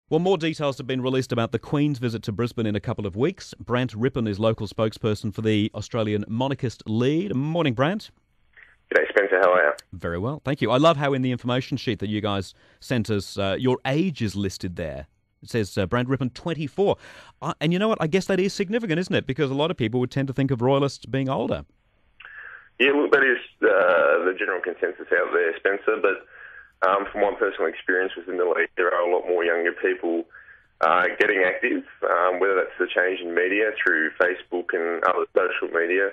Well, more details have been released about the Queen's visit to Brisbane in a couple of weeks. Brant Rippon is local spokesperson for the Australian Monarchist League. Morning, Brant. G'day, Spencer. How are you? Very well, thank you. I love how in the information sheet that you guys sent us, your age is listed there. It says Brant Rippon, 24. And you know what? I guess that is significant, isn't it? Because a lot of people would tend to think of royalists being older. Yeah, look, that is the general consensus out there, Spencer. But from my personal experience within the league, there are a lot more younger people getting active, whether that's the change in media through Facebook and other social media,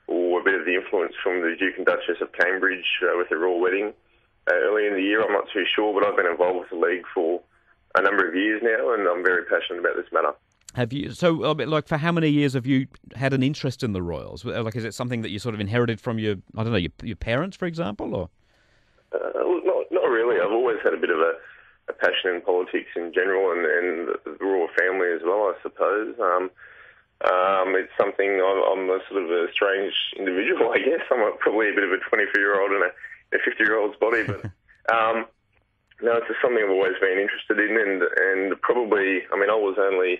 or a bit of the influence from the Duke and Duchess of Cambridge with the royal wedding early in the year. I'm not too sure, but I've been involved with the league for a number of years now, and I'm very passionate about this matter. Have you? So, like, for how many years have you had an interest in the royals? Like, is it something that you sort of inherited from your parents, for example, or? Not really. I've always had a bit of a passion in politics in general, and the royal family as well, I suppose. It's something. I'm a sort of a strange individual, I guess. I'm probably a bit of a 24-year-old in a 50-year-old's body, but no, it's just something I've always been interested in, and probably, I mean, I was only,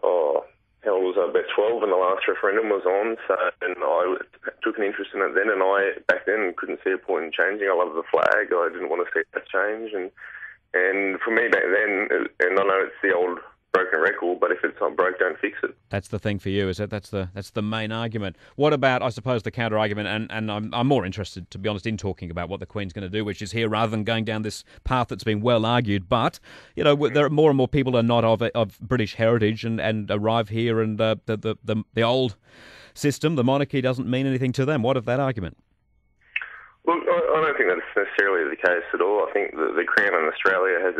how old was I? About 12 when the last referendum was on, and I took an interest in it then, and I, back then, couldn't see a point in changing. I love the flag. I didn't want to see that change, and for me back then, and I know it's the old broken record, but if it's not broke, don't fix it. That's the thing for you, is it? That's the main argument. What about, I suppose, the counter argument? And I'm more interested, to be honest, in talking about what the Queen's going to do, which is here, rather than going down this path that's been well argued. But you know, there are more and more people are not of British heritage and arrive here, and the old system, the monarchy, doesn't mean anything to them. What of that argument? Look, I don't think that's necessarily the case at all. I think the Crown in Australia has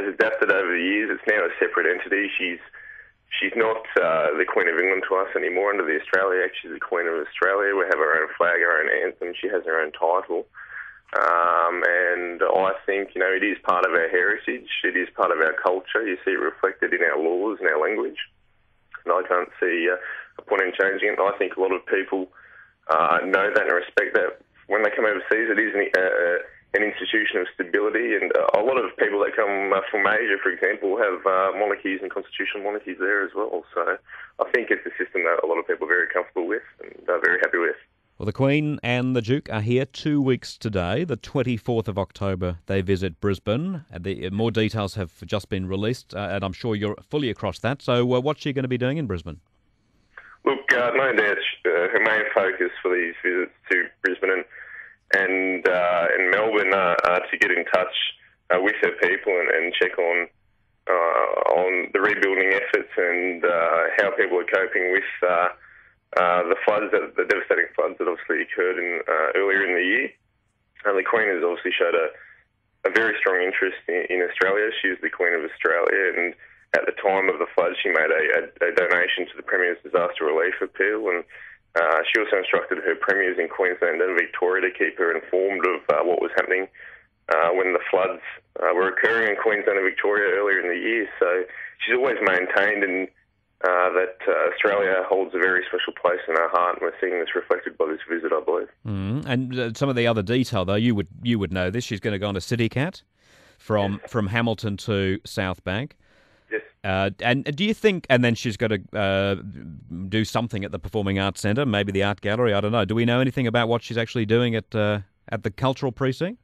adapted over the years. It's now a separate entity. She's not the Queen of England to us anymore under the Australia Act. She's the Queen of Australia. We have our own flag, our own anthem. She has her own title. And I think, you know, it is part of our heritage. It is part of our culture. You see it reflected in our laws and our language. And I can't see a point in changing it. I think a lot of people know that and respect that. When they come overseas, it is an institution of stability, and a lot of people that come from Asia, for example, have monarchies and constitutional monarchies there as well. So I think it's a system that a lot of people are very comfortable with and are very happy with. Well, the Queen and the Duke are here 2 weeks today. The 24th of October, they visit Brisbane. More details have just been released, and I'm sure you're fully across that. So what's she going to be doing in Brisbane? Look, no doubt her main focus for these visits to Brisbane and in Melbourne to get in touch with her people and check on the rebuilding efforts and how people are coping with the floods, the devastating floods that obviously occurred earlier in the year. And the Queen has obviously showed a very strong interest in Australia. She is the Queen of Australia, and at the time of the flood, she made a donation to the Premier's Disaster Relief Appeal, and she also instructed her premiers in Queensland and Victoria to keep her informed of what was happening when the floods were occurring in Queensland and Victoria earlier in the year. So she's always maintained that Australia holds a very special place in her heart, and we're seeing this reflected by this visit, I believe. And some of the other detail, though, you would know this. She's going to go on a CityCat from Hamilton to South Bank. Yes. And do you think, and then she's got to do something at the Performing Arts Centre, maybe the Art Gallery, I don't know. Do we know anything about what she's actually doing at the Cultural Precinct?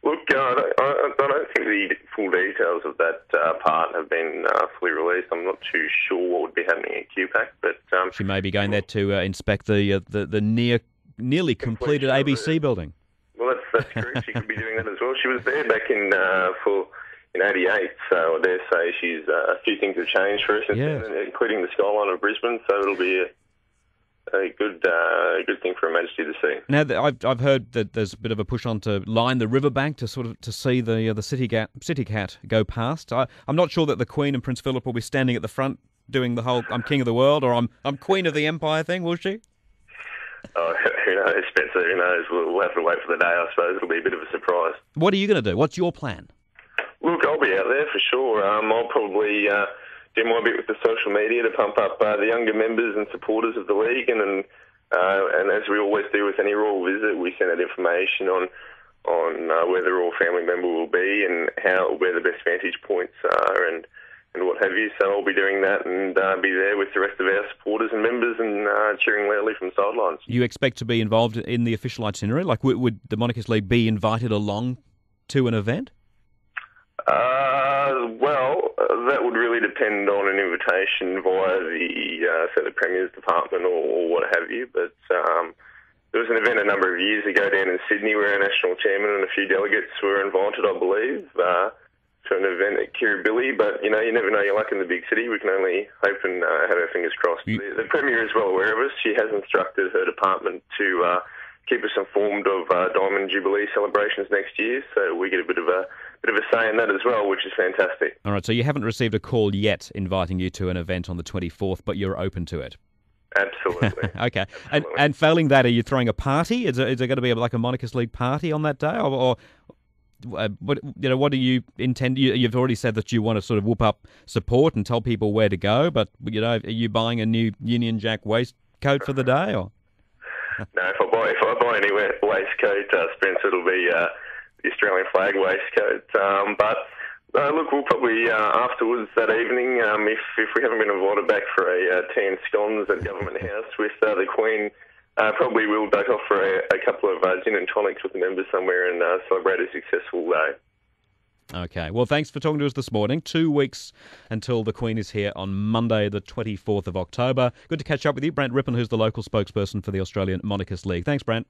Look, I don't think the full details of that part have been fully released. I'm not too sure what would be happening at QPAC, but she may be going there to inspect the nearly completed ABC building. Well, that's true. She could be doing that as well. She was there back in 88, so I dare say a few things have changed for us, including the skyline of Brisbane. So it'll be a good thing for Her Majesty to see. Now, I've heard that there's a bit of a push on to line the riverbank to see the CityCat go past. I'm not sure that the Queen and Prince Philip will be standing at the front doing the whole "I'm King of the World" or "I'm Queen of the Empire" thing, will she? Oh, who knows, Spencer? Who knows? We'll have to wait for the day, I suppose. It'll be a bit of a surprise. What are you going to do? What's your plan? Look, I'll be out there for sure. I'll probably do my bit with the social media to pump up the younger members and supporters of the league, and as we always do with any royal visit, we send out information on where the royal family member will be and where the best vantage points are and what have you. So I'll be doing that and be there with the rest of our supporters and members and cheering loudly from the sidelines. You expect to be involved in the official itinerary? Like, would the Monarchist League be invited along to an event? That would really depend on an invitation via the Premier's Department or what have you. But there was an event a number of years ago down in Sydney where our national chairman and a few delegates were invited, I believe, to an event at Kirribilli. But, you never know your luck in the big city. We can only hope and have our fingers crossed. The Premier is well aware of us. She has instructed her department to keep us informed of Diamond Jubilee celebrations next year, so we get a bit of a say in that as well, which is fantastic. All right, so you haven't received a call yet inviting you to an event on the 24th, but you're open to it. Absolutely. Okay. Absolutely. And failing that, are you throwing a party? Is there going to be like a Monarchist League party on that day, or what do you intend? You've already said that you want to sort of whoop up support and tell people where to go, but are you buying a new Union Jack waistcoat for the day, or? No, if I buy any waistcoat, Spencer, it'll be the Australian flag waistcoat. Look, we'll probably afterwards that evening, if we haven't been invited back for a tea and scones at Government House with the Queen, probably we'll duck off for a couple of gin and tonics with the members somewhere and celebrate a successful day. Okay. Well, thanks for talking to us this morning. 2 weeks until the Queen is here on Monday, the 24th of October. Good to catch up with you. Brant Rippon, who's the local spokesperson for the Australian Monarchist League. Thanks, Brant.